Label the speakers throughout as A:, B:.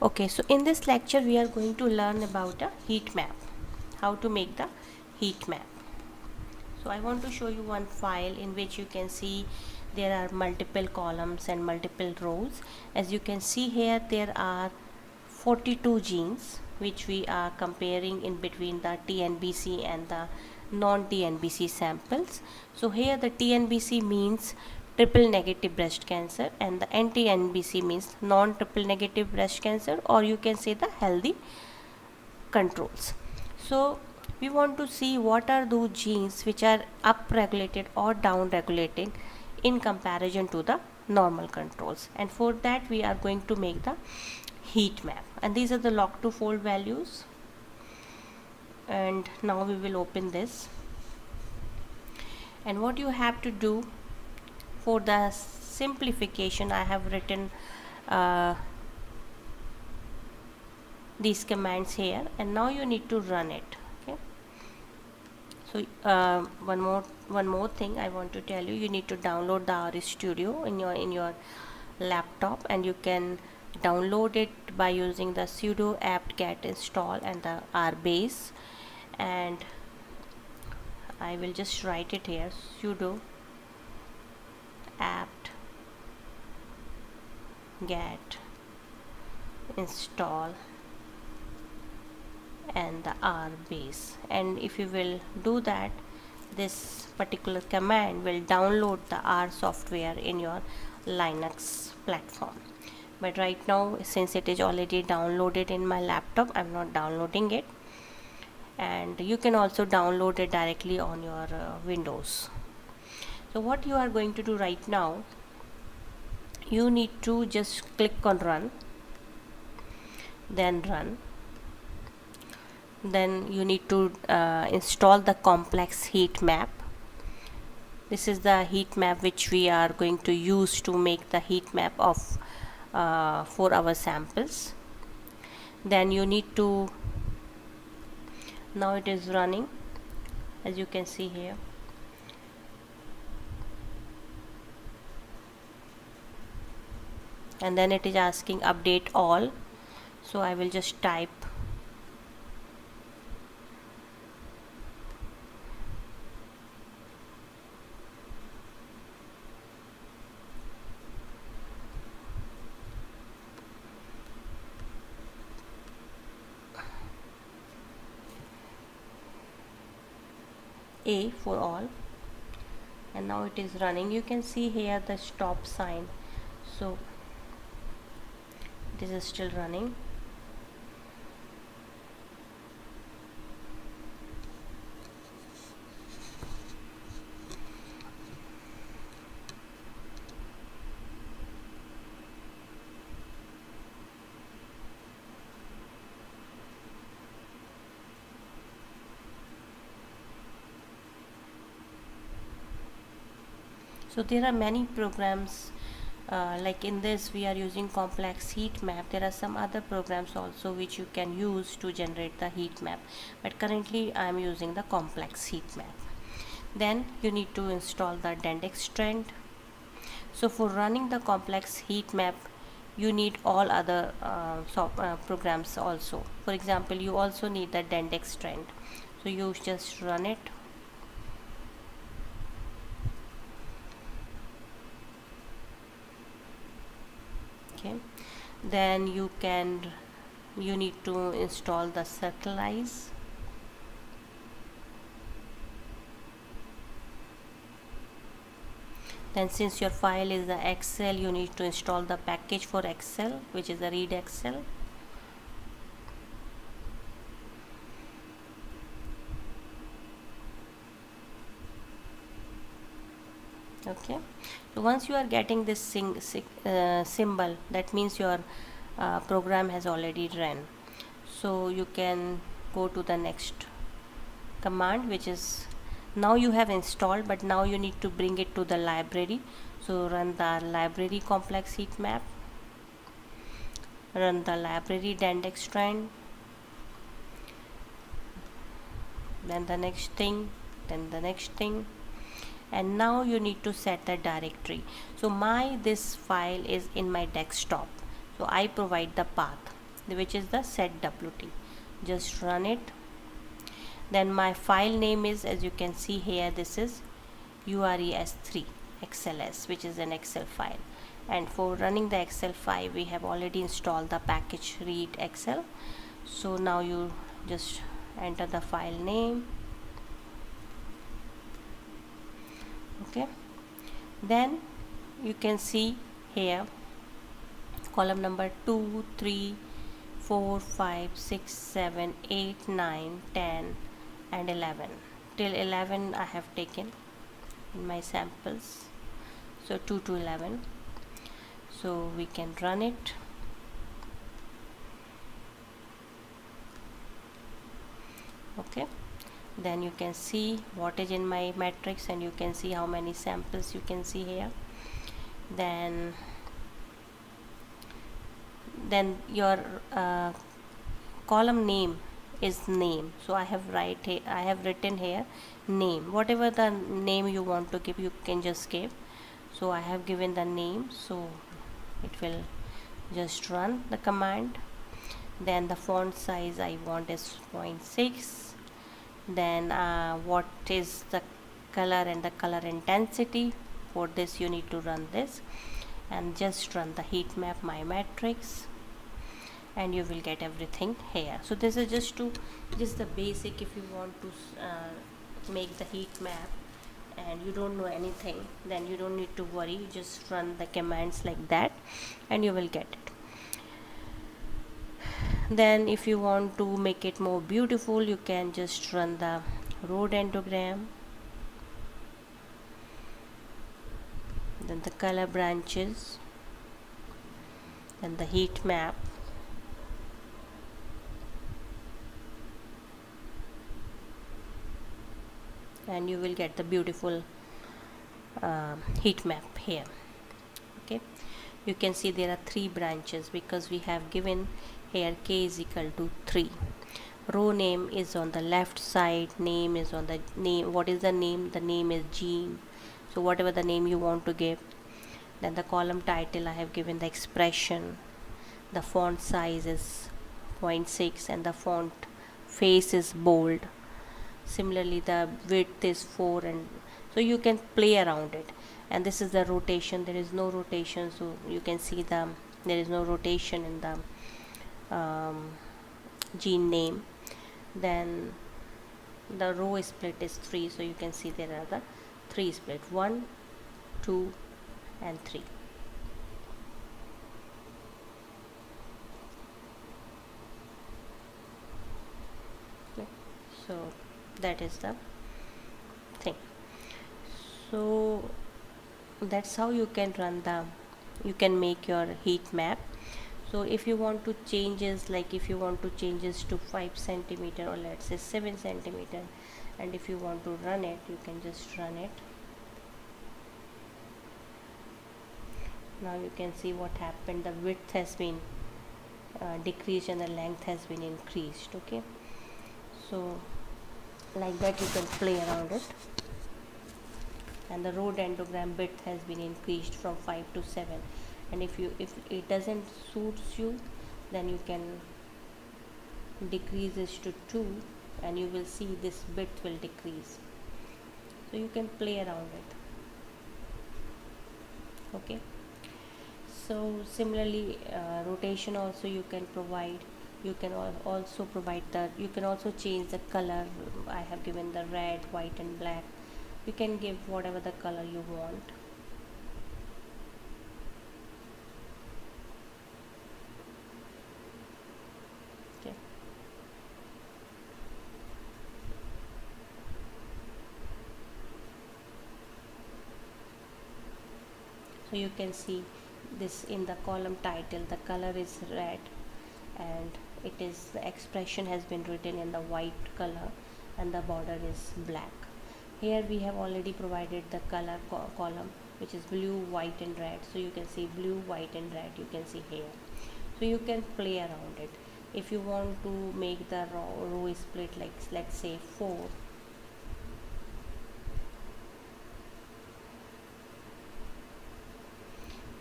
A: Okay, so in this lecture we are going to learn about a heat map, how to make the heat map. So I want to show you one file in which you can see there are multiple columns and multiple rows. As you can see here, there are 42 genes which we are comparing in between the TNBC and the non-TNBC samples. So here the TNBC means triple negative breast cancer and the NTNBC means non-triple negative breast cancer, or you can say the healthy controls. So we want to see what are those genes which are up regulated or down regulated in comparison to the normal controls, and for that we are going to make the heat map, and these are the log to fold values. And now we will open this, and what you have to do for the simplification, I have written these commands here, and now you need to run it. Okay, so one more thing I want to tell you, you need to download the RStudio in your laptop, and you can download it by using the sudo apt-get install and the rbase. And I will just write it here, sudo apt-get install and the rbase, and if you will do that, this particular command will download the R software in your Linux platform. But right now, since it is already downloaded in my laptop, I'm not downloading it, and you can also download it directly on your Windows. So what you are going to do right now, you need to just click on run, then run. Then you need to install the complex heat map. This is the heat map which we are going to use to make the heat map of for our samples. Then you need to, now it is running, as you can see here. And then it is asking update all, so I will just type A for all, and now it is running. You can see here the stop sign, so this is still running. So there are many programs, like in this we are using complex heat map. There are some other programs also which you can use to generate the heat map, but currently I am using the complex heat map. Then you need to install the Dendextrend. So for running the complex heat map, you need all other programs also. For example, you also need the Dendextrend, so you just run it. Okay, then you need to install the Circleize. Then since your file is the Excel, you need to install the package for Excel, which is the read Excel. Okay, so once you are getting this symbol, that means your program has already run. So you can go to the next command, which is, now you have installed, but now you need to bring it to the library. So run the library complex heat map, run the library Dendextrend, then the next thing, then the next thing, and now you need to set the directory. So this file is in my desktop, so I provide the path. which is the setwt. Just run it. Then my file name is, as you can see here, this is ures3 xls, which is an excel file. And for running the excel file, we have already installed the package read excel. So now you just enter the file name. Okay, then you can see here column number 2, 3, 4, 5, 6, 7, 8, 9, 10 and 11. Till 11 I have taken in my samples, so 2 to 11. So we can run it. Okay, then you can see what is in my matrix, and you can see how many samples you can see here. Then your column name is name, so I have written here name. Whatever the name you want to give, you can just give. So I have given the name, so it will just run the command. Then the font size I want is 0.6. Then what is the color and the color intensity? For this you need to run this, and just run the heat map my matrix, and you will get everything here. So this is just the basic. If you want to make the heat map and you don't know anything, then you don't need to worry. You just run the commands like that and you will get it. Then if you want to make it more beautiful, you can just run the row dendrogram, then the color branches, then the heat map, and you will get the beautiful heat map here. Okay, you can see there are 3 branches because we have given here k is equal to 3. Row name is on the left side, name is on the name. What is the name? The name is Jean, so whatever the name you want to give. Then the column title, I have given the expression. The font size is 0.6 and the font face is bold. Similarly the width is 4, and so you can play around it. And this is the rotation. There is no rotation, so you can see there is no rotation in the Jean name. Then the row split is 3, so you can see there are the 3 split, 1, 2 and 3. Okay. So that is the thing. So that's how you can make your heat map. So if you want to changes, like if you want to changes to 5 centimeter or let's say 7 centimeter, and if you want to run it, you can just run it. Now you can see what happened. The width has been decreased and the length has been increased. Okay, so like that you can play around it. And the row dendrogram width has been increased from 5 to 7, and if it doesn't suits you, then you can decrease this to 2, and you will see this width will decrease. So you can play around it. Okay, so similarly rotation also you can provide. You can also provide you can also change the color. I have given the red, white and black. You can give whatever the color you want. Okay, so you can see this in the column title. The color is red, and it is the expression has been written in the white color, and the border is black. Here we have already provided the color column, which is blue, white and red. So you can see blue, white and red, you can see here. So you can play around it. If you want to make the row split, like let's say 4,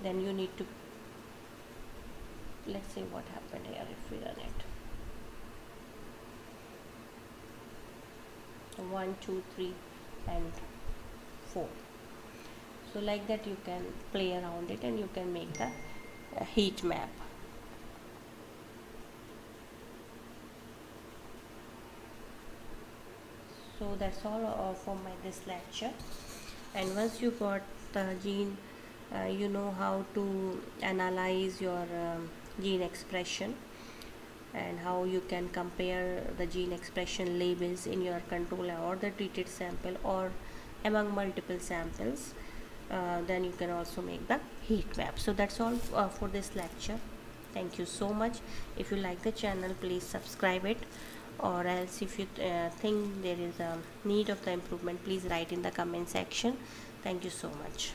A: then you need to let's see what happened here if we run it. 1 2 3 and 4. So like that you can play around it and you can make the heat map. So that's all for my this lecture. And once you got the gene, you know how to analyze your gene expression and how you can compare the gene expression labels in your control or the treated sample or among multiple samples. Then you can also make the heat map. So that's all for this lecture. Thank you so much. If you like the channel, please subscribe it, or else if you think there is a need of the improvement, please write in the comment section. Thank you so much.